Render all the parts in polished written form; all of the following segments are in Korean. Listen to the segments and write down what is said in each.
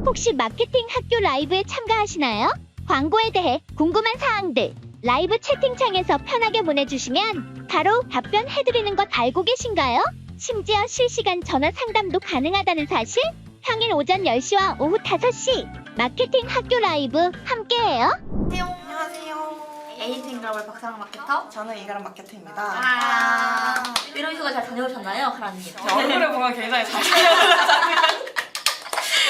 혹시 마케팅 학교 라이브에 참가하시나요? 광고에 대해 궁금한 사항들 라이브 채팅창에서 편하게 보내주시면 바로 답변해드리는 것 알고 계신가요? 심지어 실시간 전화 상담도 가능하다는 사실? 평일 오전 10시와 오후 5시 마케팅 학교 라이브 함께해요. 안녕하세요. 에이징 글로벌 박사랑 마케터. 저는 이가람 마케터입니다. 이런 휴가 잘 다녀오셨나요, 카라님? 제 얼굴을 보면 굉장히 잘생겼잖아요.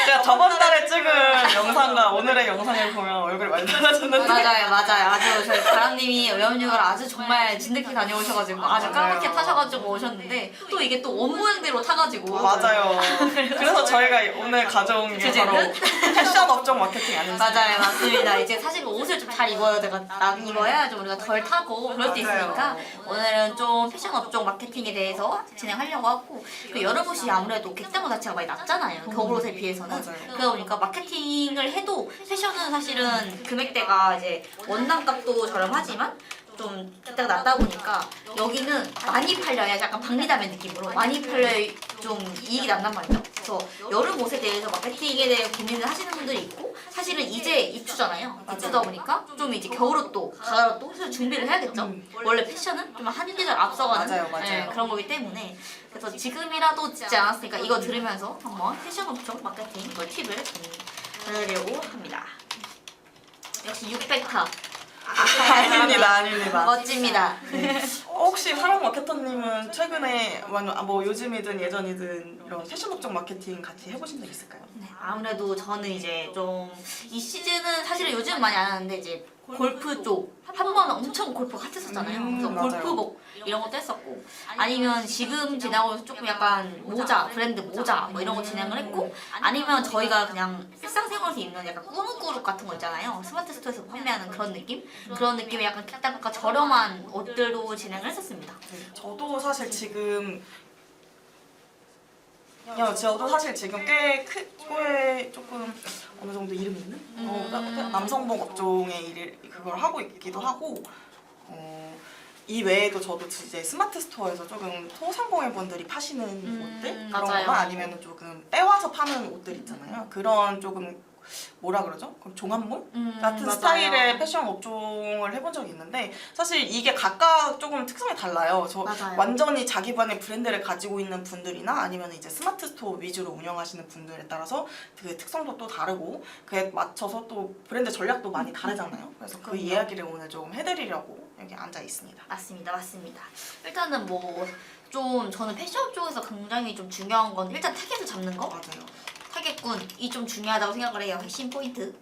제가 저번 달에 찍은 영상과 오늘의 영상을 보면 얼굴이 많이 달라졌는데. 맞아요. 아주 저희 가람님이 외연휴가를 아주 정말 진득히 다녀오셔가지고 아주 까맣게 타셔가지고 오셨는데 또 이게 또 원모양대로 타가지고. 맞아요. 그래서 저희가 오늘 가져온 게 바로 패션 업종 마케팅 아닙니까? 맞아요, 맞습니다. 이제 사실 옷을 좀 잘 입어야 좀 우리가 덜 타고 그럴 수 있으니까 오늘은 좀 패션 업종 마케팅에 대해서 진행하려고 하고 또 여름옷이 아무래도 객단가 자체가 많이 낮잖아요. 겨울옷에 비해서는. 맞아요. 그러다 보니까 마케팅을 해도 패션은 사실은 금액대가 이제 원단값도 저렴하지만 좀 객단가 낮다 보니까 여기는 많이 팔려야 약간 박리담의 느낌으로 많이 팔려야 좀 이익이 난단 말이죠. 그래서 여름 옷에 대해서 마케팅에 대해 고민을 하시는 분들이 있고 사실은 이제 입추잖아요. 입추다 보니까 좀 이제 겨울옷도 가을옷도 사실 준비를 해야겠죠. 원래 패션은 좀 한 계절 앞서가는 맞아요. 네, 그런 거기 때문에 그래서 지금이라도 듣지 않았으니까 이거 들으면서 한번 패션 업종 마케팅 꿀팁을 전해드리려고 합니다. 역시 600타 아닙니다. 멋집니다. 혹시 사랑 마케터님은 최근에 뭐 요즘이든 예전이든 이런 패션 업종 마케팅 같이 해보신 적 있을까요? 네, 아무래도 저는 이제 좀 이 시즌은 사실은 요즘 많이 안 하는데 이제 골프 쪽 한 번 엄청 골프 핫했었잖아요. 그래서 맞아요. 골프복 이런 것도 했었고 아니면 지금 지나고 있는 조금 약간 모자 브랜드 모자 뭐 이런 거 진행을 했고 아니면 저희가 그냥 일상생활에서 입는 약간 꾸룩꾸룩 같은 거 있잖아요. 스마트 스토어에서 판매하는 그런 느낌? 그런 느낌의 약간 객단가 저렴한 옷들도 진행을 했었습니다. 저도 사실 지금 저도 사실 지금 꽤 조금 어느 정도 이름 있는 남성복 업종의 그걸 하고 있기도 하고 이 외에도 저도 이제 스마트 스토어에서 조금 소상공인 분들이 파시는 옷들 그런 맞아요. 거나 아니면 조금 떼와서 파는 옷들 있잖아요. 그런 조금 뭐라 그러죠? 그럼 종합몰 같은 맞아요. 스타일의 패션 업종을 해본 적이 있는데 사실 이게 각각 조금 특성이 달라요. 맞아요. 완전히 자기만의 브랜드를 가지고 있는 분들이나 아니면 이제 스마트 스토어 위주로 운영하시는 분들에 따라서 그 특성도 또 다르고 그에 맞춰서 또 브랜드 전략도 많이 다르잖아요. 그래서 그 이야기를 오늘 좀 해드리려고 여기 앉아 있습니다. 맞습니다. 일단은 뭐 좀 저는 패션 쪽에서 굉장히 좀 중요한 건 일단 타겟을 잡는 거. 맞아요. 타겟군이 좀 중요하다고 생각을 해요. 핵심 포인트.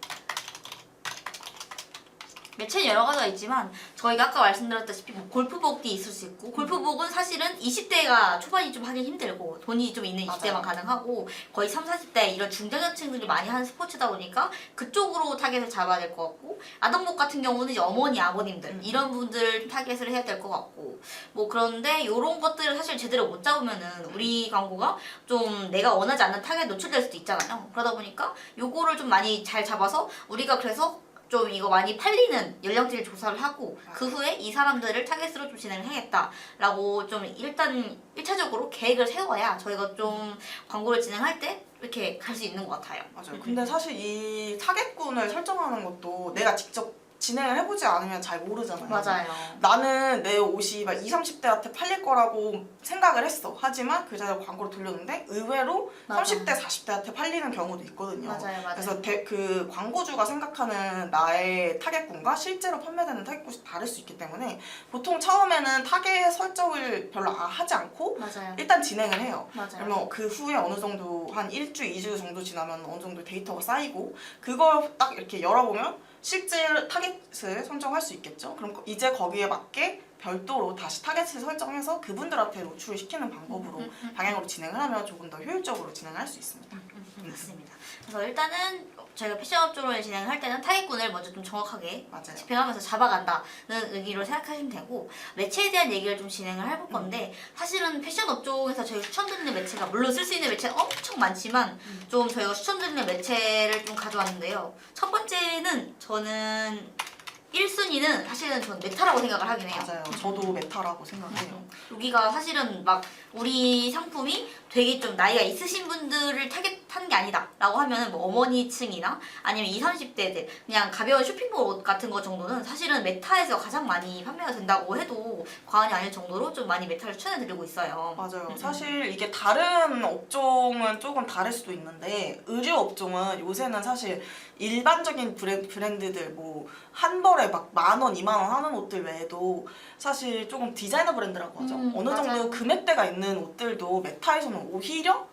매체는 여러 가지가 있지만 저희가 아까 말씀드렸다시피 뭐 골프복이 있을 수 있고 골프복은 사실은 20대가 초반이 좀 하기 힘들고 돈이 좀 있는 20대만 맞아요. 가능하고 거의 30, 40대 이런 중장년층들이 많이 하는 스포츠다 보니까 그쪽으로 타겟을 잡아야 될 것 같고 아동복 같은 경우는 이제 어머니, 아버님들 이런 분들 타겟을 해야 될 것 같고 뭐 그런데 이런 것들을 사실 제대로 못 잡으면은 우리 광고가 좀 내가 원하지 않는 타겟에 노출될 수도 있잖아요. 그러다 보니까 요거를 좀 많이 잘 잡아서 우리가 그래서 좀 이거 많이 팔리는 연령대를 조사를 하고 그 후에 이 사람들을 타겟으로 좀 진행을 해야겠다라고 좀 일단 1차적으로 계획을 세워야 저희가 좀 광고를 진행할 때 이렇게 갈 수 있는 것 같아요. 맞아요. 근데 사실 이 타겟군을 설정하는 것도 내가 직접 진행을 해보지 않으면 잘 모르잖아요. 맞아요. 나는 내 옷이 막 20, 30대한테 팔릴 거라고 생각을 했어. 하지만 그 자리에 광고를 돌렸는데 의외로 맞아. 30대, 40대한테 팔리는 경우도 있거든요. 맞아요. 그래서 그 광고주가 생각하는 나의 타겟군과 실제로 판매되는 타겟군이 다를 수 있기 때문에 보통 처음에는 타겟 설정을 별로 하지 않고 맞아요. 일단 진행을 해요. 맞아요. 그러면 그 후에 어느 정도 한 1주, 2주 정도 지나면 어느 정도 데이터가 쌓이고 그걸 딱 이렇게 열어보면 실제 타겟을 선정할 수 있겠죠. 그럼 이제 거기에 맞게 별도로 다시 타겟을 설정해서 그분들한테 노출을 시키는 방법으로 방향으로 진행을 하면 조금 더 효율적으로 진행할 수 있습니다. 맞습니다. 그래서 일단은 저희가 패션 업종을 진행을 할 때는 타겟군을 먼저 좀 정확하게 맞아요. 집행하면서 잡아간다는 의미로 생각하시면 되고 매체에 대한 얘기를 좀 진행을 해볼 건데 사실은 패션 업종에서 저희가 추천드리는 매체가 물론 쓸 수 있는 매체는 엄청 많지만 좀 저희가 추천드리는 매체를 좀 가져왔는데요. 첫 번째는 저는 1순위는 사실은 전 메타라고 생각을 하긴 해요. 맞아요. 저도 메타라고 생각해요. 여기가 사실은 막 우리 상품이 되게 좀 나이가 있으신 분들을 타겟하는 게 아니다 라고 하면은 뭐 어머니층이나 아니면 20, 30대들 그냥 가벼운 쇼핑몰 옷 같은 거 정도는 사실은 메타에서 가장 많이 판매가 된다고 해도 과언이 아닐 정도로 좀 많이 메타를 추천해드리고 있어요. 맞아요. 사실 이게 다른 업종은 조금 다를 수도 있는데 의류 업종은 요새는 사실 일반적인 브랜드들 뭐 한 벌에 막 10,000원, 20,000원 하는 옷들 외에도 사실 조금 디자이너 브랜드라고 하죠. 어느 정도 맞아요. 금액대가 있는 옷들도 메타에서는 오히려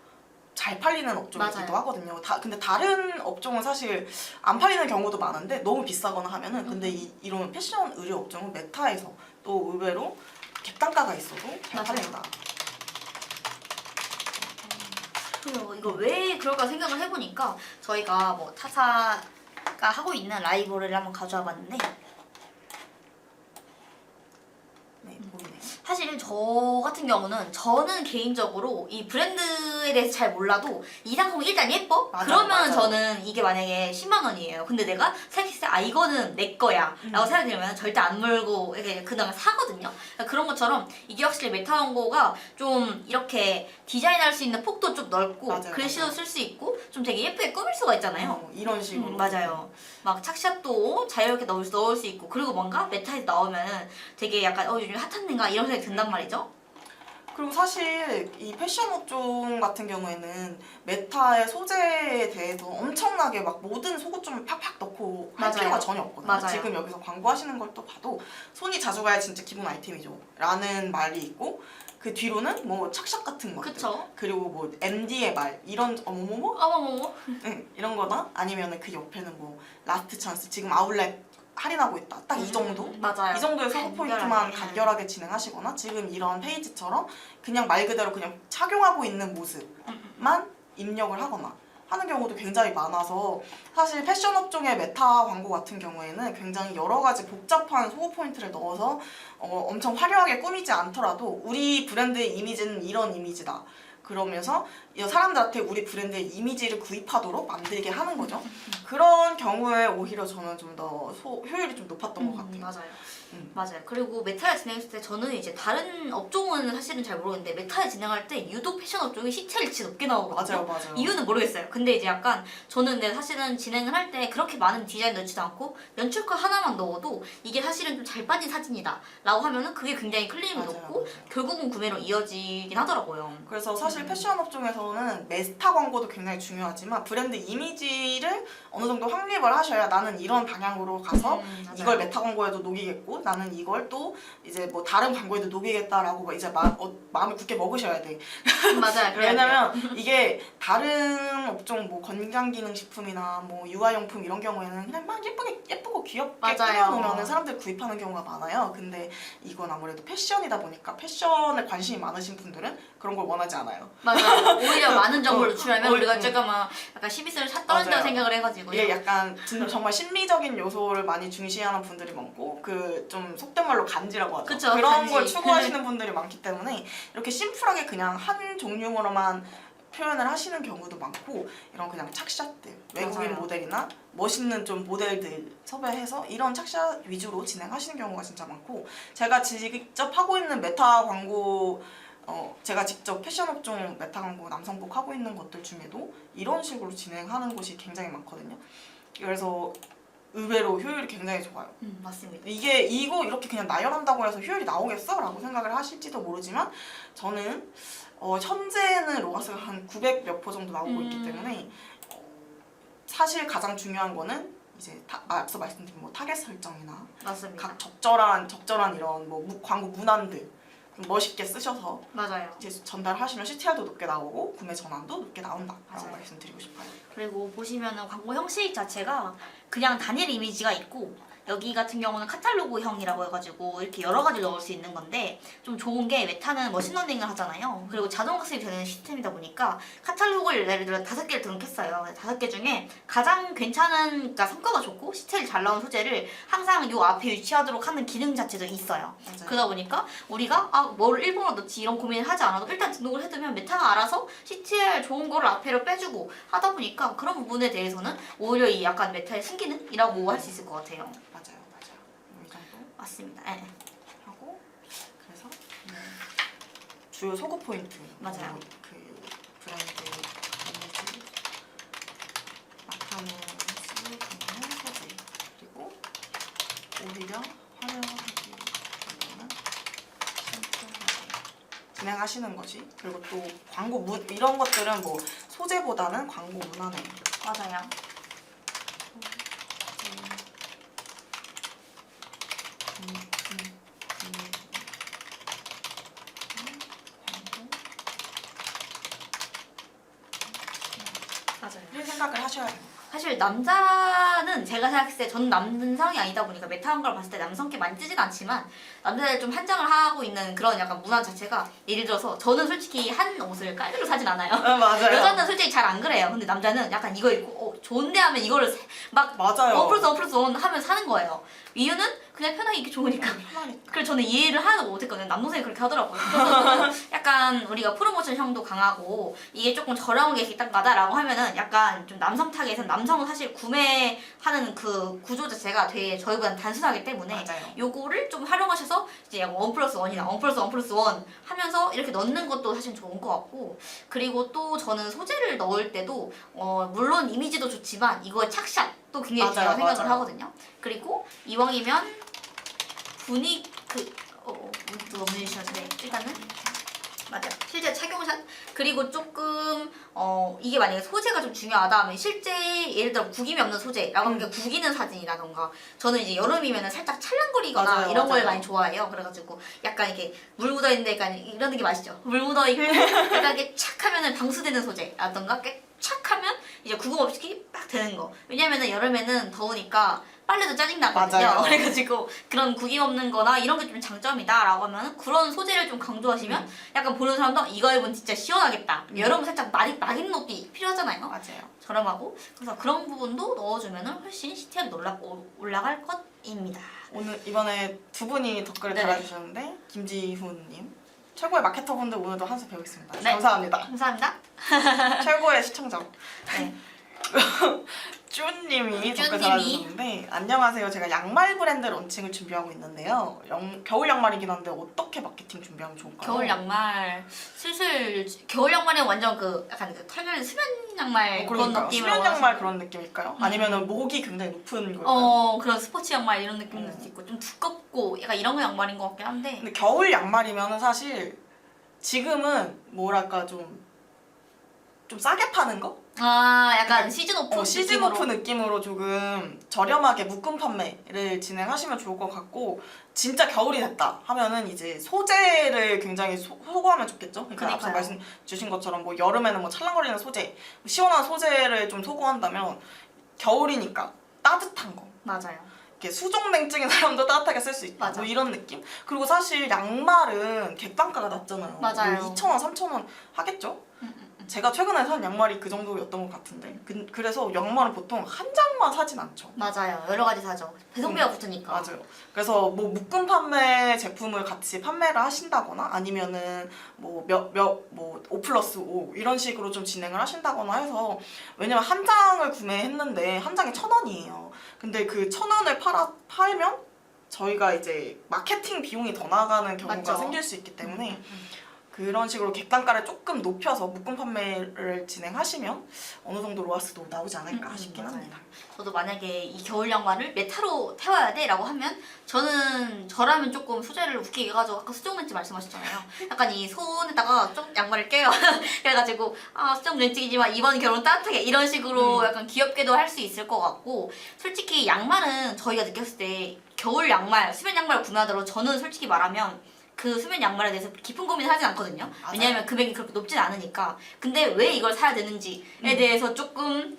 잘 팔리는 업종이기도 맞아요. 하거든요. 근데 다른 업종은 사실 안 팔리는 경우도 많은데 너무 비싸거나 하면은 근데 이런 패션 의류 업종은 메타에서 또 의외로 객단가가 있어도 잘 맞아요. 팔린다. 그래요. 이거 왜 그럴까 생각을 해보니까 저희가 뭐 타사가 하고 있는 라이브러리를 한번 가져와 봤는데 네, 보이네요. 사실 저 같은 경우는 저는 개인적으로 이 브랜드에 대해서 잘 몰라도 이 상품이 일단 예뻐? 맞아, 그러면 맞아. 저는 이게 만약에 10만 원이에요. 근데 내가 생각했을 때 아 이거는 내 거야 라고 생각이 들면 절대 안 물고 이렇게 그 다음에 사거든요. 그러니까 그런 것처럼 이게 확실히 메타 광고가 좀 이렇게 디자인할 수 있는 폭도 좀 넓고 맞아요, 글씨도 맞아요. 쓸 수 있고 좀 되게 예쁘게 꾸밀 수가 있잖아요. 이런 식으로. 맞아요. 막 착샷도 자유롭게 넣을 수 있고 그리고 뭔가 메타에서 나오면은 되게 약간 요즘 핫한 데인가 이런 생각이 든단 말이죠. 그리고 사실 이 패션 업종 같은 경우에는 메타의 소재에 대해서 엄청나게 막 모든 속옷종을 팍팍 넣고 할 맞아요. 필요가 전혀 없거든요. 맞아요. 지금 여기서 광고하시는 걸 또 봐도 손이 자주 가야 진짜 기본 아이템이죠 라는 말이 있고 그 뒤로는 뭐 착샷 같은 것들 그쵸. 그리고 뭐 MD의 말 이런 어머머머 어머머머. 응, 이런 거나 아니면은 그 옆에는 뭐 라스트 찬스 지금 아울렛 할인하고 있다 딱 이 정도 맞아요. 이 정도의 소구 포인트만 간결하게. 간결하게 진행하시거나 지금 이런 페이지처럼 그냥 말 그대로 그냥 착용하고 있는 모습만 입력을 하거나 하는 경우도 굉장히 많아서 사실 패션 업종의 메타 광고 같은 경우에는 굉장히 여러 가지 복잡한 소구 포인트를 넣어서 엄청 화려하게 꾸미지 않더라도 우리 브랜드의 이미지는 이런 이미지다. 그러면서 사람들한테 우리 브랜드의 이미지를 구입하도록 만들게 하는 거죠. 그런 경우에 오히려 저는 좀 더 효율이 좀 높았던 것 같아요. 맞아요. 음. 맞아요. 그리고 메타를 진행했을 때 저는 이제 다른 업종은 사실은 잘 모르겠는데 메타를 진행할 때 유독 패션 업종이 시체를 진짜 높게 나오거든요. 맞아요. 이유는 모르겠어요. 근데 이제 약간 저는 근데 사실은 진행을 할 때 그렇게 많은 디자인 넣지도 않고 연출컷 하나만 넣어도 이게 사실은 좀 잘 빠진 사진이다 라고 하면은 그게 굉장히 클레임이 맞아요, 높고 맞아요. 결국은 구매로 이어지긴 하더라고요. 그래서 사실 패션 업종에서는 메타 광고도 굉장히 중요하지만 브랜드 이미지를 어느 정도 확립을 하셔야 나는 이런 방향으로 가서 맞아요. 이걸 메타 광고에도 녹이겠고 나는 이걸 또 이제 뭐 다른 광고에도 녹이겠다라고 이제 마음을 굳게 먹으셔야 돼. 맞아요. 그래야 돼요. 왜냐면 이게 다른 업종 뭐 건강기능식품이나 뭐 유아용품 이런 경우에는 그냥 막 예쁘고 귀엽게 맞아요. 꾸며놓으면 사람들이 구입하는 경우가 많아요. 근데 이건 아무래도 패션이다 보니까 패션에 관심이 많으신 분들은 그런 걸 원하지 않아요. 맞아요. 오히려 많은 정보를 노출하면 오히려- 우리가 조금 약간 시비스를 샷 떨어진다고 맞아요. 생각을 해가지고요. 이게 약간 진짜 정말 심리적인 요소를 많이 중시하는 분들이 많고 그 좀 속된 말로 간지라고 하죠. 그쵸, 그런 간지. 걸 추구하시는 분들이 많기 때문에 이렇게 심플하게 그냥 한 종류로만 표현을 하시는 경우도 많고 이런 그냥 착샷들 외국인 맞아요. 모델이나 멋있는 좀 모델들 섭외해서 이런 착샷 위주로 진행하시는 경우가 진짜 많고 제가 직접 하고 있는 메타 광고 제가 직접 패션 업종 메타 광고 남성복 하고 있는 것들 중에도 이런 식으로 진행하는 곳이 굉장히 많거든요. 그래서 의외로 효율이 굉장히 좋아요. 맞습니다. 이거 이렇게 그냥 나열한다고 해서 효율이 나오겠어? 라고 생각을 하실지도 모르지만 저는 현재는 로가스가 한 900 몇 호 정도 나오고 있기 때문에 사실 가장 중요한 거는 이제 앞서 말씀드린 뭐 타겟 설정이나 맞습니다. 각 적절한 이런 뭐 광고 문안들 멋있게 쓰셔서 맞아요. 이제 전달하시면 CTR도 높게 나오고 구매 전환도 높게 나온다라고 맞아요. 말씀드리고 싶어요. 그리고 보시면은 광고 형식 자체가 그냥 단일 이미지가 있고 여기 같은 경우는 카탈로그형이라고 해가지고 이렇게 여러 가지 넣을 수 있는 건데 좀 좋은 게 메타는 머신러닝을 하잖아요. 그리고 자동 학습이 되는 시스템이다 보니까 카탈로그를 예를 들어 5개를 등록했어요. 5개 중에 가장 괜찮은, 그러니까 성과가 좋고 시체를 잘 나온 소재를 항상 요 앞에 위치하도록 하는 기능 자체도 있어요. 맞아요. 그러다 보니까 우리가 뭘 일본어로 넣지 이런 고민을 하지 않아도 일단 등록을 해두면 메타가 알아서 CTR 좋은 거를 앞에로 빼주고 하다 보니까 그런 부분에 대해서는 오히려 이 약간 메타의 신기능이라고 할 수 있을 것 같아요. 맞아요. 이 정도 맞습니다. 예. 하고 그래서 주요 소구 포인트 맞아요. 그 브랜드 이미지 마카네스 기능을 소지 그리고 오히려 화려하기 위해서는 심플하게 진행하시는 거지. 그리고 또 광고 문 이런 것들은 뭐 소재보다는 광고 문화네요. 맞아요. 맞아요. 이 생각을 하셔야 돼요. 사실 남자는 제가 생각했을 때 저는 남성이 아니다 보니까 메타한 걸 봤을 때 남성께 많이 뜨진 않지만 남자들 좀 한장을 하고 있는 그런 약간 문화 자체가 예를 들어서 저는 솔직히 한 옷을 깔대로 사진 않아요. 맞아요. 여자는 솔직히 잘 안 그래요. 근데 남자는 약간 이거 입고 좋은데 하면 이거를 막 맞아요. 원 플러스 원 하면 사는 거예요. 이유는 그냥 편하게 입기 좋으니까. 편하니까. 그래서 저는 이해를 하나도 못했거든요. 남동생이 그렇게 하더라고요. 그래서 약간 우리가 프로모션형도 강하고 이게 조금 저렴하게 딱 가다라고 하면은 약간 좀 남성 타겟은 남성은 사실 구매하는 그 구조 자체가 되게 저희보다는 단순하기 때문에 맞아요. 요거를 좀 활용하셔서 이제 약간 원 플러스 원이나 원 플러스 원 하면서 이렇게 넣는 것도 사실 좋은 것 같고 그리고 또 저는 소재를 넣을 때도 물론 이미지도 좋지만 이거의 착샷도 굉장히 맞아요, 중요하다고 생각을 맞아요. 하거든요. 그리고 이왕이면 분위기 너무 주셨는데 일단은 맞아요. 실제 착용샷 그리고 조금 이게 만약에 소재가 좀 중요하다 하면 실제 예를 들어 구김이 없는 소재라고 하면 구기는 사진이라던가 저는 이제 여름이면은 살짝 찰랑거리거나 맞아요, 이런 걸 맞아요. 많이 좋아해요. 그래가지고 약간 이렇게 물 묻어 있는데 약간 이런 느낌 아시죠? 물 묻어 있고 약간 이렇게 착 하면은 방수되는 소재라던가 착 하면 이제 구김 없이 딱 되는 거. 왜냐면은 여름에는 더우니까 빨래도 짜증나거든요. 맞아요. 그래가지고 그런 구김 없는 거나 이런 게 좀 장점이다 라고 하면 그런 소재를 좀 강조하시면 약간 보는 사람도 이거 입으면 진짜 시원하겠다. 여름은 살짝 막 입는 옷이 필요하잖아요. 맞아요. 저렴하고 그래서 그런 부분도 넣어주면 훨씬 시티하게 올라갈 것입니다. 오늘 이번에 두 분이 댓글을 네네. 달아주셨는데 김지훈님 최고의 마케터분들 오늘도 한 수 배우겠습니다. 네. 감사합니다. 감사합니다. 최고의 시청자. 네. 쭈님이 댓글 쭈님이. 달아주셨는데 안녕하세요. 제가 양말 브랜드 런칭을 준비하고 있는데요. 겨울 양말이긴 한데 어떻게 마케팅 준비하면 좋을까요? 겨울 양말 슬슬 겨울 양말에 완전 그 약간 그 털려는 수면 양말 그런 그러니까요. 느낌으로 수면 양말 그런 느낌일까요? 아니면은 목이 굉장히 높은 걸까요? 그런 스포츠 양말 이런 느낌도 있고 좀 두껍고 약간 이런 거 양말인 것 같긴 한데 근데 겨울 양말이면은 사실 지금은 뭐랄까 좀 싸게 파는 거? 약간 시즌 오프 시즌 느낌으로. 오프 느낌으로 조금 저렴하게 묶음 판매를 진행하시면 좋을 것 같고 진짜 겨울이 됐다 하면은 이제 소재를 굉장히 소구하면 좋겠죠. 그러니까 앞서 그러니까요. 말씀 주신 것처럼 뭐 여름에는 뭐 찰랑거리는 소재, 시원한 소재를 좀 소구한다면 겨울이니까 따뜻한 거. 맞아요. 이렇게 수족냉증인 사람도 따뜻하게 쓸 수 있다. 맞아. 뭐 이런 느낌. 그리고 사실 양말은 객단가가 낮잖아요. 맞아요. 뭐 2,000원, 3,000원 하겠죠? 제가 최근에 산 양말이 그 정도였던 것 같은데 그래서 양말은 보통 한 장만 사진 않죠. 맞아요. 여러 가지 사죠. 배송비가 붙으니까. 맞아요. 그래서 뭐 묶음 판매 제품을 같이 판매를 하신다거나 아니면은 뭐 5+5 이런 식으로 좀 진행을 하신다거나 해서 왜냐면 한 장을 구매했는데 한 장에 1,000원이에요. 근데 그 1,000원을 팔면 저희가 이제 마케팅 비용이 더 나가는 경우가 맞죠. 생길 수 있기 때문에 그런 식으로 객단가를 조금 높여서 묶음 판매를 진행하시면 어느 정도 로아스도 나오지 않을까 싶긴 맞아요. 합니다. 저도 만약에 이 겨울 양말을 메타로 태워야 돼 라고 하면 저라면 조금 소재를 웃기게 해가지고 아까 수정 렌즈 말씀하셨잖아요. 약간 이 손에다가 좀 양말을 껴요. 그래가지고 수정 렌즈이지만 이번 겨울은 따뜻하게 이런 식으로 약간 귀엽게도 할 수 있을 것 같고 솔직히 양말은 저희가 느꼈을 때 겨울 양말, 수면 양말 구매하더라도 저는 솔직히 말하면 그 수면 양말에 대해서 깊은 고민을 하진 않거든요. 맞아요. 왜냐하면 금액이 그렇게 높진 않으니까. 근데 왜 이걸 사야 되는지에 대해서 조금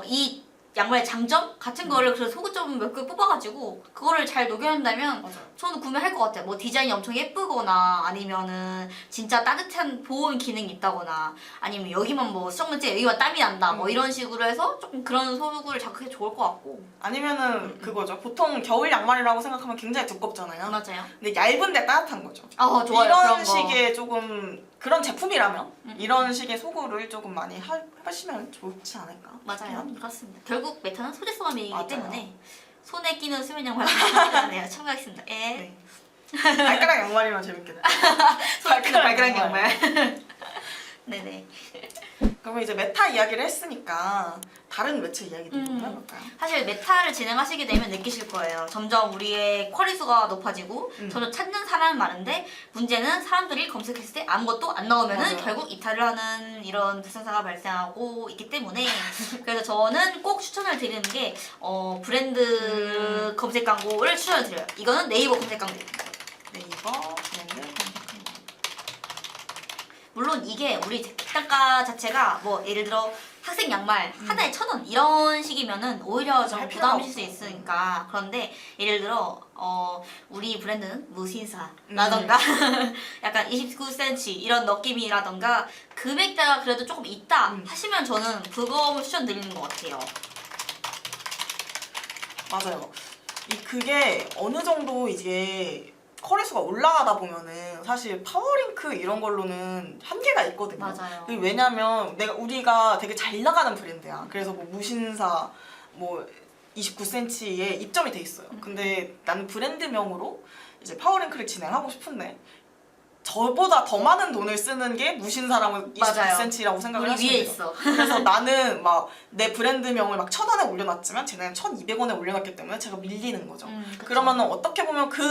이 양말의 장점 같은 거를 그래서 소구점 몇 개 뽑아가지고 그거를 잘 녹여낸다면 맞아요. 저는 구매할 것 같아요. 뭐 디자인이 엄청 예쁘거나 아니면은 진짜 따뜻한 보온 기능이 있다거나 아니면 여기만 뭐 수정렌즈 여기만 땀이 난다 뭐 이런 식으로 해서 조금 그런 소구를 자극해 좋을 것 같고. 아니면은 그거죠. 보통 겨울 양말이라고 생각하면 굉장히 두껍잖아요. 맞아요. 근데 얇은데 따뜻한 거죠. 좋아요. 이런 그런 거. 식의 조금 그런 제품이라면 이런 식의 소구를 조금 많이 하시면 좋지 않을까? 싶긴 맞아요. 합니다. 그렇습니다. 결국 메타는 소재 싸움이기 맞아요. 때문에 손에 끼는 수면 양말 참고하네요. 참고하겠습니다. 네. 발가락 양말이면 재밌겠다. 발가락 양말. 네네. 그러면 이제 메타 이야기를 했으니까 다른 매체 이야기도 좀 해볼까요? 사실 메타를 진행하시게 되면 느끼실 거예요. 점점 우리의 쿼리 수가 높아지고 점점 찾는 사람은 많은데 문제는 사람들이 검색했을 때 아무것도 안 나오면은 맞아요. 결국 이탈을 하는 이런 불상사가 발생하고 있기 때문에 그래서 저는 꼭 추천을 드리는 게 브랜드 검색 광고를 추천을 드려요. 이거는 네이버 검색 광고. 네이버 브랜드 검색하는 물론 이게 우리 객단가 자체가 뭐 예를 들어 학생 양말 하나에 1,000원 이런 식이면은 오히려 좀 할 필요가 부담이실 수 없어. 있으니까. 그런데 예를 들어 우리 브랜드는 무신사라던가 약간 29cm 이런 느낌이라던가 금액대가 그래도 조금 있다 하시면 저는 그거 추천드리는 것 같아요. 맞아요. 그게 어느 정도 이제 커리수가 올라가다 보면은 사실 파워링크 이런 걸로는 한계가 있거든요. 맞아요. 왜냐면 우리가 되게 잘 나가는 브랜드야. 그래서 뭐 무신사 뭐 29cm에 입점이 돼 있어요. 근데 나는 브랜드명으로 이제 파워링크를 진행하고 싶은데 저보다 더 많은 돈을 쓰는 게 무신사라고 맞아요. 29cm라고 생각을 우리 하시면 위에 돼요. 있어. 그래서 나는 막 내 브랜드명을 막 1,000원에 올려놨지만 쟤는 1,200원에 올려놨기 때문에 제가 밀리는 거죠. 그쵸. 그러면은 어떻게 보면 그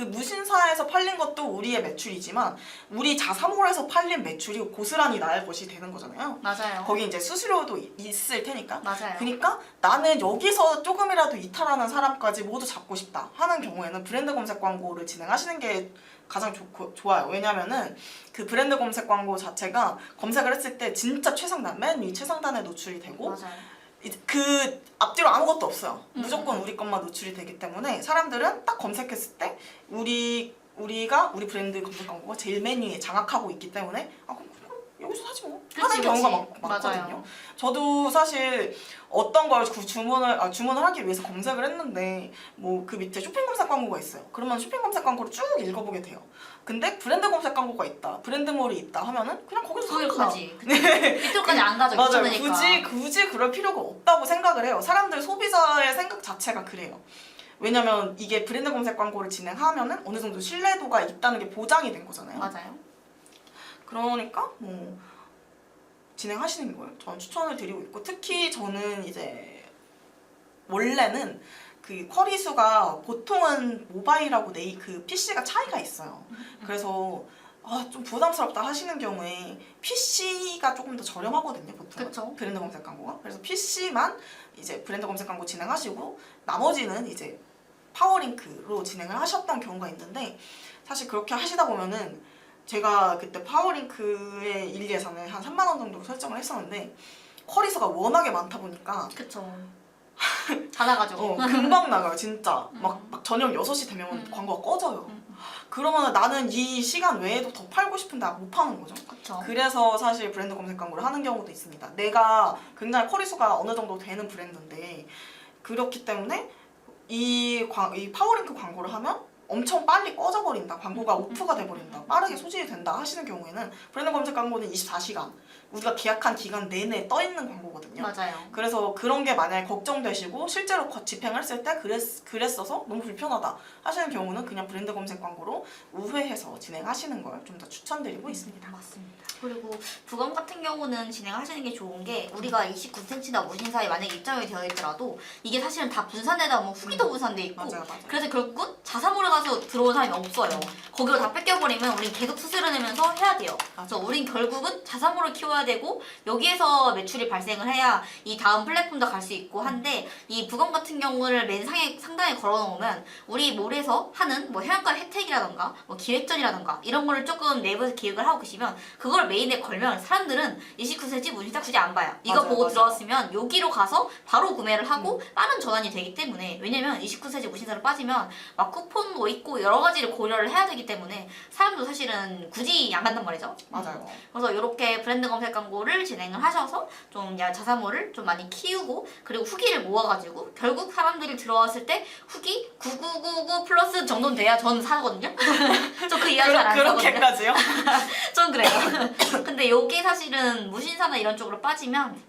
무신사에서 팔린 것도 우리의 매출이지만 우리 자사몰에서 팔린 매출이 고스란히 나의 것이 되는 거잖아요. 맞아요. 거기 이제 수수료도 있을 테니까. 맞아요. 그러니까 나는 여기서 조금이라도 이탈하는 사람까지 모두 잡고 싶다 하는 경우에는 브랜드 검색 광고를 진행하시는 게 가장 좋아요. 왜냐면은 그 브랜드 검색 광고 자체가 검색을 했을 때 진짜 최상단, 맨 위 최상단에 노출이 되고 맞아요. 이제 그 앞뒤로 아무것도 없어요. 무조건 우리 것만 노출이 되기 때문에 사람들은 딱 검색했을 때 우리가 우리 브랜드 검색 광고가 제일 맨 위에 장악하고 있기 때문에 그럼 여기서 사지 뭐 하는 경우가 많거든요. 맞아요. 저도 사실 어떤 걸 주문을 하기 위해서 검색을 했는데 뭐 그 밑에 쇼핑 검색 광고가 있어요. 그러면 쇼핑 검색 광고를 쭉 읽어보게 돼요. 근데 브랜드 검색 광고가 있다, 브랜드몰이 있다 하면은 그냥 거기서 거길 삽니다. 가지. 밑으로까지 안 가죠. 맞아요. 귀찮으니까. 굳이 그럴 필요가 없다고 생각을 해요. 사람들 소비자의 생각 자체가 그래요. 왜냐면 이게 브랜드 검색 광고를 진행하면은 어느 정도 신뢰도가 있다는 게 보장이 된 거잖아요. 맞아요. 그러니까 뭐 진행하시는 걸 저는 추천을 드리고 있고, 특히 저는 이제 원래는 그 쿼리 수가 보통은 모바일하고 그 PC가 차이가 있어요. 그래서 좀 부담스럽다 하시는 경우에 PC가 조금 더 저렴하거든요, 보통. 그쵸. 브랜드 검색 광고가. 그래서 PC만 이제 브랜드 검색 광고 진행하시고 나머지는 이제 파워링크로 진행을 하셨던 경우가 있는데, 사실 그렇게 하시다 보면은 제가 그때 파워링크의 일 예산을 한 3만 원 정도로 설정을 했었는데 쿼리 수가 워낙에 많다 보니까 그쵸. 다 나가죠. 금방 나가요, 진짜. 막 저녁 6시 되면 광고가 꺼져요. 그러면 나는 이 시간 외에도 더 팔고 싶은데 못 파는 거죠. 그쵸. 그래서 사실 브랜드 검색 광고를 하는 경우도 있습니다. 내가 굉장히 쿼리 수가 어느 정도 되는 브랜드인데, 그렇기 때문에 이 파워링크 광고를 하면 엄청 빨리 꺼져버린다, 광고가 오프가 돼버린다, 빠르게 소진이 된다 하시는 경우에는 브랜드 검색 광고는 24시간 우리가 계약한 기간 내내 떠있는 광고거든요. 맞아요. 그래서 그런 게 만약에 걱정되시고 실제로 집행을 했을 때 그랬어서 너무 불편하다 하시는 경우는 그냥 브랜드 검색 광고로 우회해서 진행하시는 걸 좀 더 추천드리고 있습니다. 맞습니다. 그리고 부검 같은 경우는 진행하시는 게 좋은 게 우리가 29cm나 무신사에 만약에 입점이 되어 있더라도 이게 사실은 다 분산되다 보면 후기도 분산돼 있고 맞아요. 그래서 결국은 자사몰에 가서 들어온 사람이 없어요. 거기로 다 뺏겨버리면 우린 계속 수수료 내면서 해야 돼요. 그래서 우린 결국은 자사몰을 키워야 되고 여기에서 매출이 발생을 해야 이 다음 플랫폼도 갈 수 있고 한데, 이 부검 같은 경우를 맨 상단에 걸어놓으면 우리 몰에서 하는 뭐 회원가 혜택이라던가 뭐 기획전이라던가 이런 거를 조금 내부에서 기획을 하고 계시면 그걸 메인에 걸면 사람들은 29cm 무신사 굳이 안 봐요. 이거 맞아요, 보고 맞아요. 들어왔으면 여기로 가서 바로 구매를 하고 빠른 전환이 되기 때문에, 왜냐면 29cm 무신사로 빠지면 막 쿠폰도 있고 여러 가지를 고려를 해야 되기 때문에 사람도 사실은 굳이 안 간단 말이죠. 맞아요. 그래서 이렇게 브랜드 검색 광고를 진행을 하셔서 좀 자사몰을 좀 많이 키우고 그리고 후기를 모아가지고 결국 사람들이 들어왔을 때 후기 9999 플러스 정도는 돼야 저는 사거든요. 저 그 이하 잘안 사거든요. 그렇게까지요? 전 그래요. 근데 요게 사실은 무신사나 이런 쪽으로 빠지면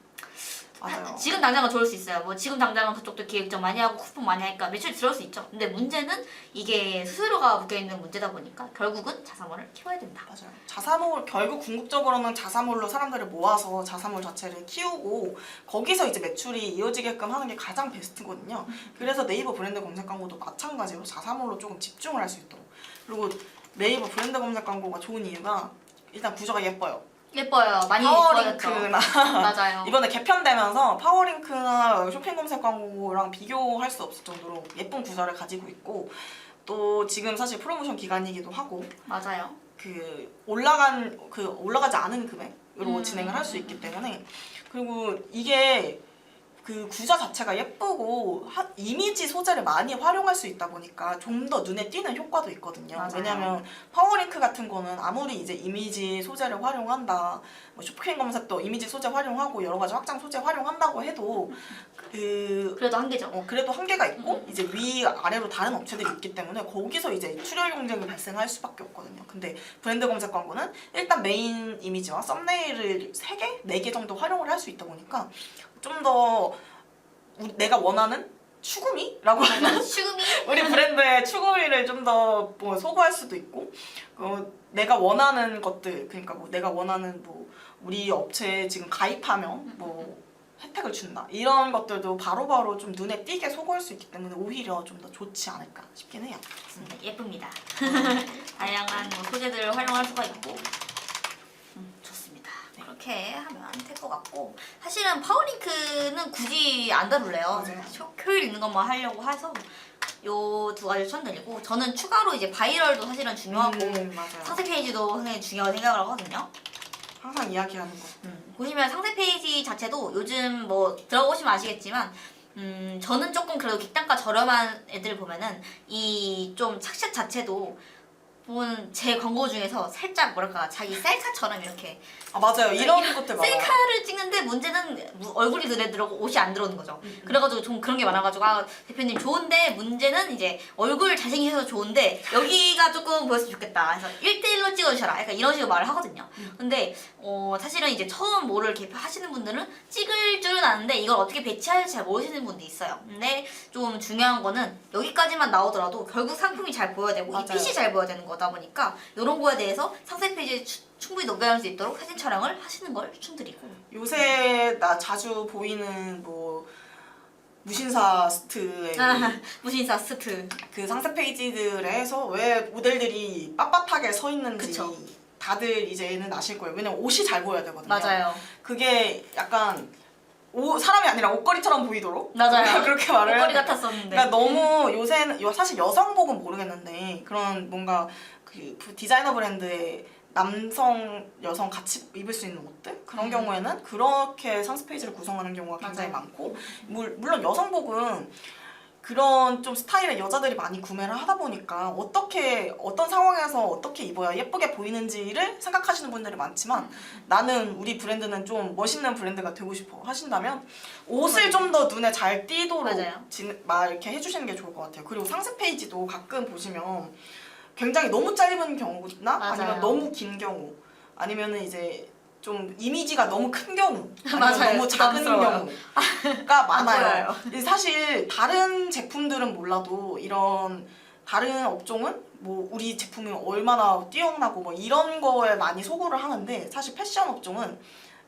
맞아요. 지금 당장은 좋을 수 있어요. 뭐 지금 당장은 그쪽도 기획전 많이 하고 쿠폰 많이 하니까 매출이 들어올 수 있죠. 근데 문제는 이게 수수료가 묶여있는 문제다 보니까 결국은 자사몰을 키워야 된다. 맞아요. 자사몰 결국 궁극적으로는 자사몰로 사람들을 모아서 자사몰 자체를 키우고 거기서 이제 매출이 이어지게끔 하는 게 가장 베스트거든요. 그래서 네이버 브랜드 검색 광고도 마찬가지로 자사몰로 조금 집중을 할 수 있도록. 그리고 네이버 브랜드 검색 광고가 좋은 이유가 일단 구조가 예뻐요. 예뻐요. 많이 예뻐졌죠. 파워링크나 맞아요. 이번에 개편되면서 파워링크나 쇼핑 검색 광고랑 비교할 수 없을 정도로 예쁜 구조를 가지고 있고 또 지금 사실 프로모션 기간이기도 하고 맞아요. 올라가지 않은 금액으로 진행을 할 수 있기 때문에 그리고 이게 그 구조 자체가 예쁘고 이미지 소재를 많이 활용할 수 있다 보니까 좀 더 눈에 띄는 효과도 있거든요. 맞아요. 왜냐하면 파워링크 같은 거는 아무리 이제 이미지 소재를 활용한다, 뭐 쇼핑 검색도 이미지 소재 활용하고 여러 가지 확장 소재 활용한다고 해도 그래도 한계죠. 그래도 한계가 있고 이제 위 아래로 다른 업체들이 있기 때문에 거기서 이제 출혈 경쟁이 발생할 수밖에 없거든요. 근데 브랜드 검색 광고는 일단 메인 이미지와 썸네일을 3개, 4개 정도 활용을 할 수 있다 보니까 좀 더 내가 원하는 추구미라고 하면 추금이 우리 브랜드의 추구미를 좀 더 뭐 소구할 수도 있고 내가 원하는 것들 그러니까 뭐 내가 원하는 뭐 우리 업체에 지금 가입하면 뭐 혜택을 준다 이런 것들도 바로바로 좀 눈에 띄게 소구할 수 있기 때문에 오히려 좀 더 좋지 않을까 싶긴 해요. 예쁩니다. 다양한 뭐 소재들을 활용할 수가 있고 좋습니다. 그렇게 하면 될 것 같고 사실은 파워링크는 굳이 안 다룰래요. 맞아요. 효율 있는 것만 하려고 해서 요 두 가지 추천드리고 저는 추가로 이제 바이럴도 사실은 중요하고 맞아요. 상세 페이지도 굉장히 중요하다고 생각을 하거든요. 항상 이야기하는 거. 보시면 상세 페이지 자체도 요즘 뭐 들어보시면 아시겠지만 저는 조금 그래도 객단가 저렴한 애들 보면은 이 좀 착샷 자체도 보면 제 광고 중에서 살짝 뭐랄까 자기 셀카처럼 이렇게 아 맞아요. 이런 것들 많아요. 셀카를 찍는데 문제는 얼굴이 눈에 들어오고 옷이 안 들어오는 거죠. 그래가지고 좀 그런 게 많아가지고 아 대표님 좋은데 문제는 이제 얼굴 잘생기셔서 좋은데 여기가 조금 보였으면 좋겠다. 그래서 1대1로 찍어주셔라. 약간 이런 식으로 말을 하거든요. 근데 사실은 이제 처음 뭐를 이렇게 하시는 분들은 찍을 줄은 아는데 이걸 어떻게 배치할지 잘 모르시는 분도 있어요. 근데 좀 중요한 거는 여기까지만 나오더라도 결국 상품이 잘 보여야 되고 맞아요. 이 핏이 잘 보여야 되는 거다 보니까 이런 거에 대해서 상세 페이지에 충분히 녹여낼 수 있도록 사진 촬영을 하시는 걸 추천드리고 요새 나 자주 보이는 뭐 무신사 스트의 무신사 스트 그 상세 페이지들에서 왜 모델들이 빳빳하게 서 있는지 그쵸. 다들 이제는 아실 거예요. 왜냐면 옷이 잘 보여야 되거든요. 맞아요. 그게 약간 사람이 아니라 옷걸이처럼 보이도록 맞아요. 그렇게 말을 옷걸이 해야 돼. 같았었는데 그러니까 너무 요새는 사실 여성복은 모르겠는데 그런 뭔가 그 디자이너 브랜드의 남성, 여성 같이 입을 수 있는 옷들 그런 경우에는 그렇게 상세 페이지를 구성하는 경우가 굉장히 맞아요. 많고 물론 여성복은 그런 좀 스타일의 여자들이 많이 구매를 하다 보니까 어떤 상황에서 어떻게 입어야 예쁘게 보이는지를 생각하시는 분들이 많지만 나는 우리 브랜드는 좀 멋있는 브랜드가 되고 싶어 하신다면 옷을 좀 더 눈에 잘 띄도록 맞아요. 막 이렇게 해주시는 게 좋을 것 같아요. 그리고 상세 페이지도 가끔 보시면 굉장히 너무 짧은 경우나 맞아요. 아니면 너무 긴 경우 아니면은 이제 좀 이미지가 너무 큰 경우 아니면 맞아요. 너무 작은 부담스러워요. 경우가 많아요. 보여요. 사실 다른 제품들은 몰라도 이런 다른 업종은 뭐 우리 제품이 얼마나 뛰어나고 뭐 이런 거에 많이 소구를 하는데 사실 패션 업종은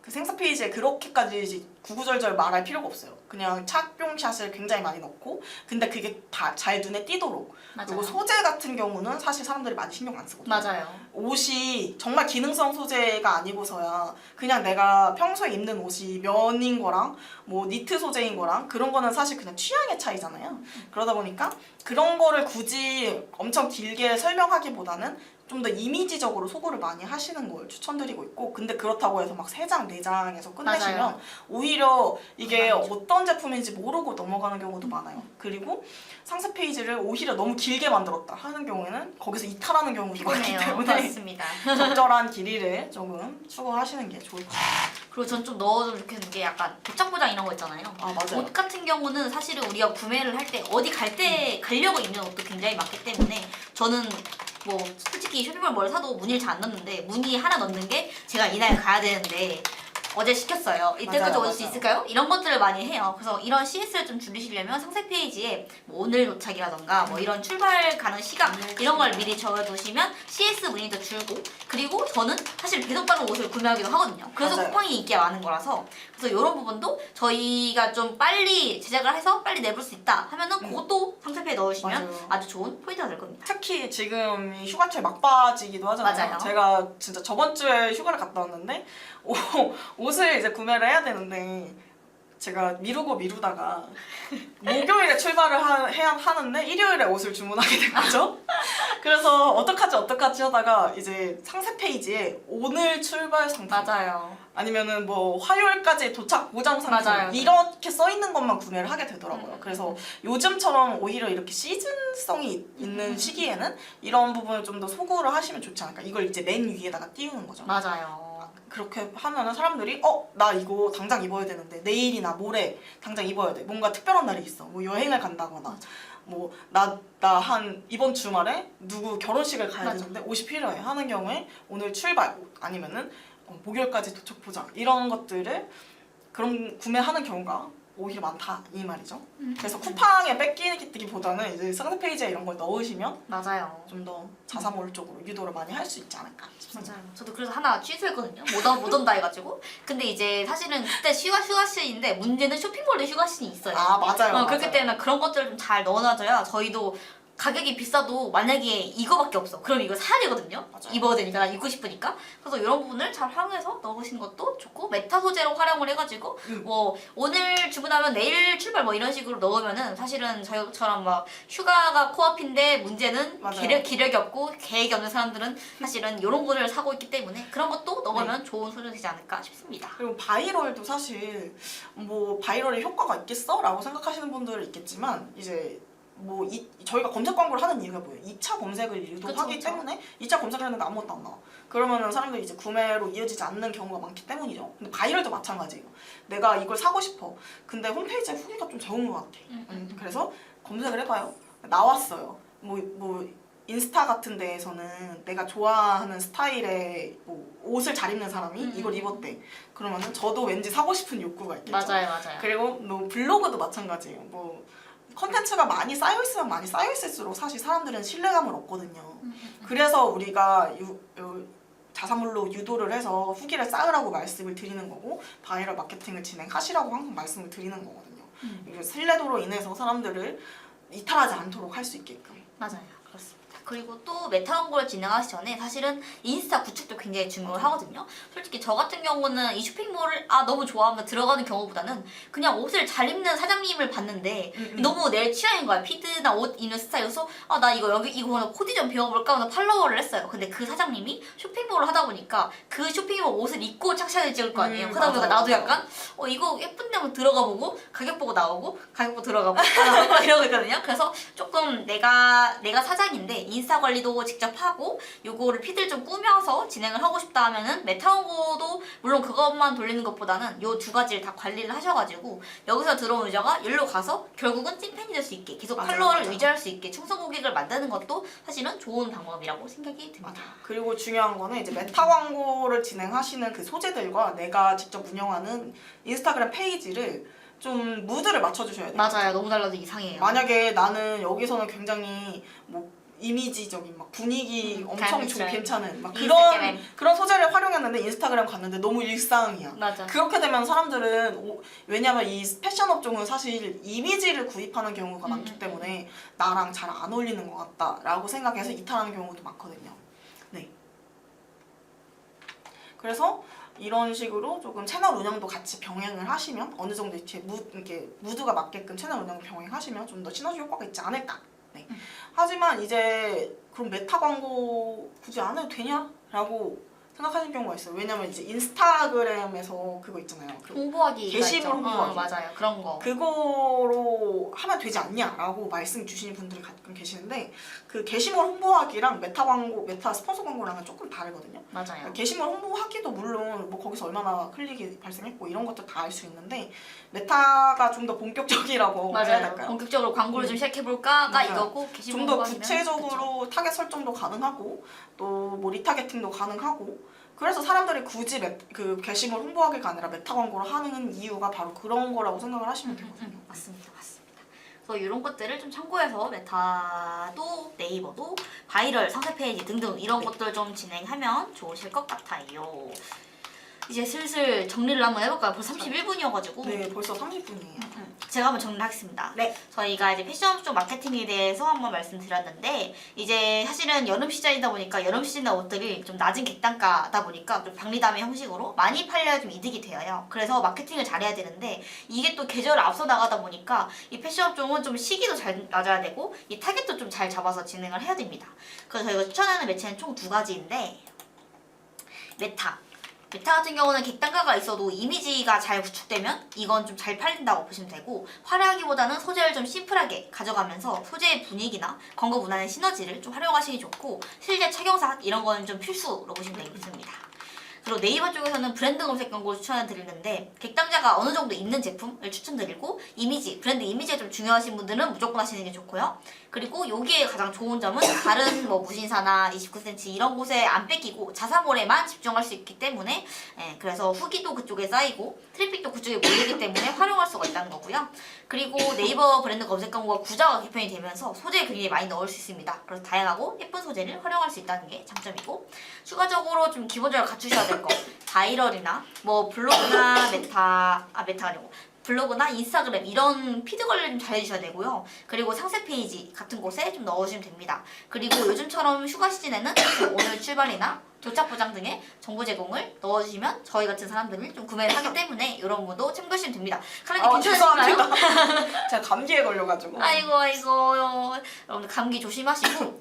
그 생산 페이지에 그렇게까지 이제 구구절절 말할 필요가 없어요. 그냥 착용샷을 굉장히 많이 넣고 근데 그게 다 잘 눈에 띄도록 그리고 맞아요. 소재 같은 경우는 사실 사람들이 많이 신경 안 쓰거든요. 맞아요. 옷이 정말 기능성 소재가 아니고서야 그냥 내가 평소에 입는 옷이 면인 거랑 뭐 니트 소재인 거랑 그런 거는 사실 그냥 취향의 차이잖아요. 그러다 보니까 그런 거를 굳이 엄청 길게 설명하기보다는 좀 더 이미지적으로 소구를 많이 하시는 걸 추천드리고 있고 근데 그렇다고 해서 막 3장, 4장에서 끝내시면 맞아요. 오히려 이게 맞아요. 어떤 제품인지 모르고 넘어가는 경우도 많아요. 그리고 상세 페이지를 오히려 너무 길게 만들었다 하는 경우에는 거기서 이탈하는 경우도 많기 피곤해요. 때문에 맞습니다. 적절한 길이를 조금 추구하시는 게 좋을 것 같아요. 그리고 전 좀 넣어주면 좋겠는 게 약간 도착 이런 거 있잖아요. 아 맞아요. 옷 같은 경우는 사실은 우리가 구매를 할 때 어디 갈 때 가려고 입는 옷도 굉장히 많기 때문에 저는 뭐 솔직히 쇼핑몰 뭘 사도 무늬를 잘 안 넣는데 무늬 하나 넣는 게 제가 이날 가야 되는데 어제 시켰어요. 이때까지 맞아요, 올 수 맞아요. 있을까요? 이런 것들을 많이 해요. 그래서 이런 CS를 좀 줄이시려면 상세 페이지에 뭐 오늘 도착이라던가 뭐 이런 출발 가능 시간 이런 걸 미리 적어두시면 CS 문의도 줄고, 그리고 저는 사실 배송받은 옷을 구매하기도 하거든요. 그래서 맞아요. 쿠팡이 인기가 많은 거라서, 그래서 이런 부분도 저희가 좀 빨리 제작을 해서 빨리 내볼 수 있다 하면은 그것도 상세 페이지에 넣으시면 맞아요. 아주 좋은 포인트가 될 겁니다. 특히 지금 이 휴가철 막바지기도 하잖아요. 맞아요. 제가 진짜 저번 주에 휴가를 갔다 왔는데 옷을 이제 구매를 해야 되는데 제가 미루다가 목요일에 출발을 해야 하는데 일요일에 옷을 주문하게 된 거죠. 그래서 어떡하지 하다가 이제 상세 페이지에 오늘 출발 상품 맞아요. 아니면은 뭐 화요일까지 도착 보장 상품 맞아요. 이렇게 써 있는 것만 구매를 하게 되더라고요. 음. 그래서 요즘처럼 오히려 이렇게 시즌성이 있는 시기에는 이런 부분을 좀 더 소구를 하시면 좋지 않을까. 이걸 이제 맨 위에다가 띄우는 거죠. 맞아요. 그렇게 하면은 사람들이 나 이거 당장 입어야 되는데 내일이나 모레 당장 입어야 돼. 뭔가 특별한 날이 있어. 뭐 여행을 간다거나 뭐 나 한 이번 주말에 누구 결혼식을 가야 맞아. 되는데 옷이 필요해 하는 경우에 오늘 출발 아니면은 목요일까지 도착 보장 이런 것들을 그런 구매하는 경우가 오히려 많다 이 말이죠. 그래서 쿠팡에 뺏기기보다는 이제 상세 페이지에 이런 걸 넣으시면 맞아요. 좀 더 자사몰 쪽으로 유도를 많이 할 수 있지 않을까 싶습니다. 맞아요. 저도 그래서 하나 취소했거든요. 못 온다 해가지고. 근데 이제 사실은 그때 휴가신인데 문제는 쇼핑몰에 휴가신이 있어요. 아 맞아요. 그렇기 맞아요. 때문에 그런 것들을 좀 잘 넣어놔줘야 저희도 가격이 비싸도 만약에 이거밖에 없어. 그럼 이거 사야 되거든요. 맞아요. 입어야 되니까, 나 입고 싶으니까. 그래서 이런 부분을 잘 활용해서 넣으시는 것도 좋고, 메타 소재로 활용을 해가지고 뭐 오늘 주문하면 내일 출발 뭐 이런 식으로 넣으면은 사실은 저희처럼 막 휴가가 코앞인데 문제는 맞아요. 기력이 없고 계획이 없는 사람들은 사실은 이런 거를 사고 있기 때문에 그런 것도 넣으면 좋은 소재 되지 않을까 싶습니다. 그리고 바이럴도 사실 뭐 바이럴이 효과가 있겠어? 라고 생각하시는 분들은 있겠지만 이제 뭐 저희가 검색 광고를 하는 이유가 뭐예요? 2차 검색을 유도하기 그쵸. 때문에 2차 검색을 했는데 아무것도 안 나와. 그러면은 사람들이 이제 구매로 이어지지 않는 경우가 많기 때문이죠. 근데 바이럴도 마찬가지예요. 내가 이걸 사고 싶어. 근데 홈페이지에 후기가 좀 적은 것 같아. 그래서 검색을 해봐요. 나왔어요. 뭐 인스타 같은 데에서는 내가 좋아하는 스타일의 뭐 옷을 잘 입는 사람이 이걸 입었대. 그러면은 저도 왠지 사고 싶은 욕구가 있겠죠. 맞아요. 그리고 뭐 블로그도 마찬가지예요. 뭐 컨텐츠가 많이 쌓여있으면 많이 쌓여있을수록 사실 사람들은 신뢰감을 얻거든요. 그래서 우리가 자사몰로 유도를 해서 후기를 쌓으라고 말씀을 드리는 거고 바이럴 마케팅을 진행하시라고 항상 말씀을 드리는 거거든요. 이게 신뢰도로 인해서 사람들을 이탈하지 않도록 할 수 있게끔. 맞아요. 그렇습니다. 그리고 또 메타 광고를 진행하기 전에 사실은 인스타 구축도 굉장히 중요하거든요. 솔직히 저 같은 경우는 이 쇼핑몰을 너무 좋아하면 들어가는 경우보다는 그냥 옷을 잘 입는 사장님을 봤는데 너무 내 취향인 거야. 피드나 옷 입는 스타일에서 나 이거 코디 좀 배워볼까 하면서 팔로워를 했어요. 근데 그 사장님이 쇼핑몰을 하다 보니까 그 쇼핑몰 옷을 입고 착샷을 찍을 거 아니에요. 그러다 보니까 나도 약간 이거 예쁜데 한번 들어가 보고 가격 보고 나오고 가격 보고 들어가고 이러고 있거든요. 그래서 조금 내가 사장인데 인스타 관리도 직접 하고 요거를 피드를 좀 꾸며서 진행을 하고 싶다 하면은 메타 광고도 물론 그것만 돌리는 것보다는 요 두 가지를 다 관리를 하셔가지고 여기서 들어온 유저가 여기로 가서 결국은 찐팬이 될 수 있게 계속 팔로워를 유지할 수 있게 충성 고객을 만드는 것도 사실은 좋은 방법이라고 생각이 듭니다. 그리고 중요한 거는 이제 메타 광고를 진행하시는 그 소재들과 내가 직접 운영하는 인스타그램 페이지를 좀 무드를 맞춰주셔야 돼요. 맞아요. 너무 달라도 이상해요. 만약에 나는 여기서는 굉장히 뭐 이미지적인 막 분위기 엄청 괜찮은 막 그런 소재를 활용했는데 인스타그램 갔는데 너무 일상이야. 맞아. 그렇게 되면 사람들은 왜냐면 이 패션 업종은 사실 이미지를 구입하는 경우가 많기 때문에 나랑 잘 안 어울리는 것 같다라고 생각해서 이탈하는 경우도 많거든요. 네. 그래서 이런 식으로 조금 채널 운영도 같이 병행을 하시면 어느 정도 이렇게 무드가 맞게끔 채널 운영을 병행하시면 좀 더 시너지 효과가 있지 않을까. 네. 하지만 이제 그럼 메타 광고 굳이 안 해도 되냐라고 생각하시는 경우가 있어요. 왜냐면 이제 인스타그램에서 그거 있잖아요. 홍보하기 게시물 홍보하기. 맞아요. 그런 거. 그거로 하면 되지 않냐라고 말씀 주시는 분들이 가끔 계시는데 그 게시물 홍보하기랑 메타 광고, 메타 스폰서 광고랑은 조금 다르거든요. 맞아요. 게시물 홍보하기도 물론 뭐 거기서 얼마나 클릭이 발생했고 이런 것도 다 알 수 있는데 메타가 좀 더 본격적이라고 해야 맞아요. 될까요? 본격적으로 광고를 좀 시작해볼까가 맞아요. 이거고 게시물 좀 더 홍보하기는 구체적으로 그쵸. 타겟 설정도 가능하고 또 뭐 리타게팅도 가능하고 그래서 사람들이 굳이 그 게시물 홍보하기가 아니라 메타 광고를 하는 이유가 바로 그런 거라고 생각을 하시면 되거든요. 맞습니다. 그래서 이런 것들을 좀 참고해서 메타도 네이버도 바이럴 상세 페이지 등등 이런 것들 좀 진행하면 좋으실 것 같아요. 이제 슬슬 정리를 한번 해볼까요? 벌써 31분이어가지고. 네, 벌써 30분이에요. 제가 한번 정리를 하겠습니다. 네. 저희가 이제 패션 쪽 마케팅에 대해서 한번 말씀드렸는데 이제 사실은 여름 시즌이다 보니까 여름 시즌의 옷들이 좀 낮은 객단가다 보니까 좀 박리담의 형식으로 많이 팔려야 좀 이득이 되어요. 그래서 마케팅을 잘해야 되는데 이게 또 계절을 앞서 나가다 보니까 이 패션 쪽은 좀 시기도 잘 맞아야 되고 이 타겟도 좀 잘 잡아서 진행을 해야 됩니다. 그래서 저희가 추천하는 매체는 총 2가지인데 메타 같은 경우는 객단가가 있어도 이미지가 잘 구축되면 이건 좀 잘 팔린다고 보시면 되고 화려하기보다는 소재를 좀 심플하게 가져가면서 소재의 분위기나 광고 문화의 시너지를 좀 활용하시기 좋고 실제 착용사 이런 거는 좀 필수로 보시면 되겠습니다. 그리고 네이버 쪽에서는 브랜드 검색 광고를 추천해 드리는데 객단가가 어느 정도 있는 제품을 추천드리고 이미지, 브랜드 이미지가 좀 중요하신 분들은 무조건 하시는 게 좋고요. 그리고 여기에 가장 좋은 점은 다른 뭐 무신사나 29cm 이런 곳에 안 뺏기고 자사몰에만 집중할 수 있기 때문에 그래서 후기도 그쪽에 쌓이고 트래픽도 그쪽에 몰리기 때문에 활용할 수가 있다는 거고요. 그리고 네이버 브랜드 검색 광고가 구자가 개편이 되면서 소재를 굉장히 많이 넣을 수 있습니다. 그래서 다양하고 예쁜 소재를 활용할 수 있다는 게 장점이고 추가적으로 좀 기본적으로 갖추셔야 될 거 바이럴이나 뭐 블로그나 메타가 아니고 블로그나 인스타그램 이런 피드 관리를 좀 잘해주셔야 되고요. 그리고 상세 페이지 같은 곳에 좀 넣어주시면 됩니다. 그리고 요즘처럼 휴가 시즌에는 오늘 출발이나 도착 보장 등의 정보 제공을 넣어주시면 저희 같은 사람들이 좀 구매를 하기 때문에 이런 부분도 참고하시면 됩니다. 카라님 괜찮으신가요? 죄송합니다. 제가 감기에 걸려가지고. 아이고 여러분들 감기 조심하시고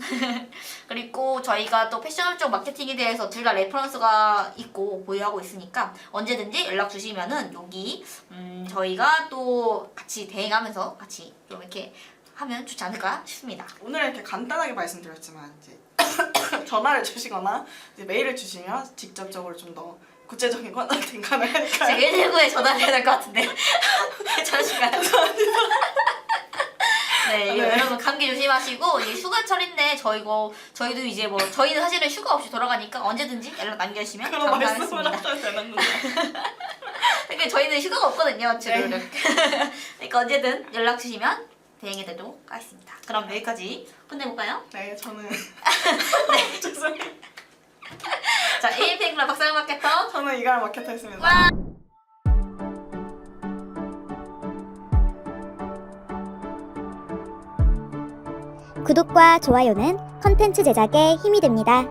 그리고 저희가 또 패션 쪽 마케팅에 대해서 둘 다 레퍼런스가 있고 보유하고 있으니까 언제든지 연락 주시면은 여기 저희가 또 같이 대행하면서 같이 좀 이렇게 하면 좋지 않을까 싶습니다. 오늘 이렇게 간단하게 말씀드렸지만 이제 전화를 주시거나 이제 메일을 주시면 직접적으로 좀 더 구체적인 컨설팅 가능하니까요. 119에 전화해야 될 것 같은데 괜찮으신가요? 네, 네. 여러분 감기 조심하시고 이제 휴가철인데 저희도 이제 뭐 저희는 사실은 휴가 없이 돌아가니까 언제든지 연락 남겨주시면 그런 말씀을 감사하겠습니다. 하셔도 되는 건데. 그러니까 저희는 휴가가 없거든요, 지금. 네. 그러니까 언제든 연락 주시면 대행해드리도록 하겠습니다. 그럼 여기까지 끝내볼까요? 네, 저는 네. 죄송해요. 자, 에이핑클럽 박사랑 마케터 저는 이갈 마케터였습니다. 와! 구독과 좋아요는 컨텐츠 제작에 힘이 됩니다.